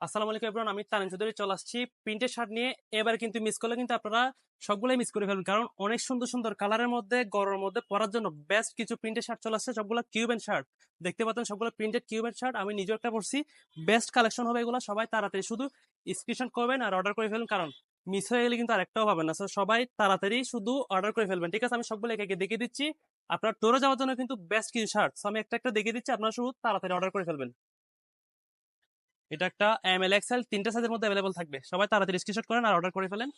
আসসালামু আলাইকুম এভরিওয়ান, আমি তানিম চৌধুরী চলে আসছি প্রিন্টের শার্ট নিয়ে। এবার কিন্তু মিস করলে কিন্তু আপনারা সবগুলাই মিস করে ফেলবেন, কারণ অনেক সুন্দর সুন্দর কালারের মধ্যে গরমের মধ্যে পরার জন্য বেস্ট কিছু প্রিন্টের শার্ট চলে আসছে। সবগুলো কিউবেন শার্ট দেখতে পাচ্ছেন, সবগুলো প্রিন্টেড কিউবেন শার্ট। আমি নিজে একটা পরছি, বেস্ট কালেকশন হবে এগুলো। সবাই তাড়াতাড়ি শুধু স্ক্রিনশট করবেন আর অর্ডার করে ফেলুন, কারণ মিস হয়ে গেলে কিন্তু আরেকটাও পাবেন না। So, সবাই তাড়াতাড়ি শুধু অর্ডার করে ফেলবেন, ঠিক আছে? আমি সবগুলো একে একে দেখিয়ে দিচ্ছি। আপনার টোরে যাওয়ার জন্য কিন্তু বেস্ট কিছু শার্ট আমি একটা একটা দেখিয়ে দিচ্ছি, আপনারা শুধু তাড়াতাড়ি অর্ডার করে ফেলবেন। এটা একটা এম এল এক্সেল তিনটা সাইজের মধ্যে অ্যাভেলেবল থাকবে, সবাই তাড়াতাড়ি স্ক্রিনশট করেন আর অর্ডার করে ফেলেন।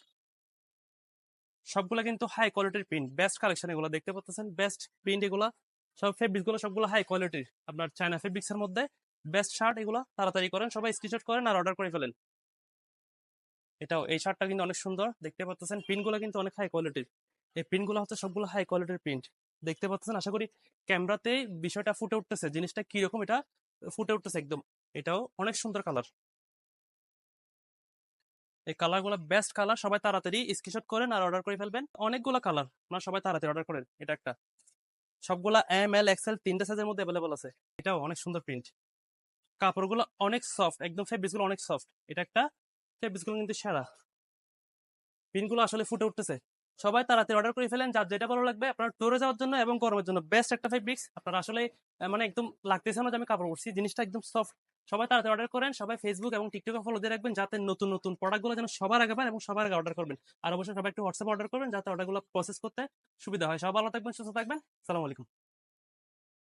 সবগুলো কিন্তু হাই কোয়ালিটির প্রিন্ট, বেস্ট কালেকশন এগুলো দেখতে পাচ্ছেন, বেস্ট প্রিন্ট এগুলো। সব ফেব্রিক গুলো সবগুলো হাই কোয়ালিটির, আপনার চায়না ফেব্রিক্স এর মধ্যে বেস্ট শার্ট এগুলো। তাড়াতাড়ি করেন, সবাই স্ক্রিনশট করেন আর অর্ডার করে ফেলেন। এটাও, এই শার্টটা কিন্তু অনেক সুন্দর দেখতে পাচ্ছেন, প্রিন্ট গুলো কিন্তু অনেক হাই কোয়ালিটির। এই প্রিন্ট গুলো হচ্ছে সবগুলো হাই কোয়ালিটির প্রিন্ট দেখতে পাচ্ছেন। আশা করি ক্যামেরাতে বিষয়টা ফুটে উঠতেছে, জিনিসটা কিরকম এটা ফুটে উঠতেছে একদম। এটাও অনেক সুন্দর কালার, এই কালার গুলো বেস্ট কালার। সবাই তাড়াতাড়ি স্ক্রিনশট করেন আর অর্ডার করে ফেলবেন। অনেকগুলো কালার, আপনারা সবাই তাড়াতাড়ি অর্ডার করেন। এটা একটা, সবগুলা এম এল এক্সেল তিনটা সাইজের মধ্যে অ্যাভেলেবল আছে। এটাও অনেক সুন্দর প্রিন্ট, কাপড়গুলো অনেক সফট, একদম ফেব্রিক্স গুলো অনেক সফট। এটা একটা, ফেব্রিক্স গুলো কিন্তু সেরা, প্রিন্ট গুলো আসলে ফুটে উঠতেছে। সবাই তাড়াতাড়ি অর্ডার করে ফেলেন, যার যেটা ভালো লাগবে। আপনার ট্যুরে যাওয়ার জন্য এবং গরমের জন্য বেস্ট একটা ফেব্রিক্স। আপনারা আসলে মানে একদম লাগতেছে না যে আমি কাপড় পরছি, জিনিসটা একদম সফট। সবাই তাড়াতাড়ি অর্ডার করেন, সবাই ফেসবুক এবং টিকটকে ফলো দিয়ে রাখবেন, যাতে নতুন নতুন প্রোডাক্টগুলো যেন সবার আগে পান এবং সবার আগে অর্ডার করবেন। আর অবশ্যই সবাই একটু হোয়াটসঅ্যাপ অর্ডার করবেন, যাতে অর্ডারগুলো প্রসেস করতে সুবিধা হয়। সবাই ভালো থাকবেন, সুস্থ থাকবেন। সালাম আলাইকুম।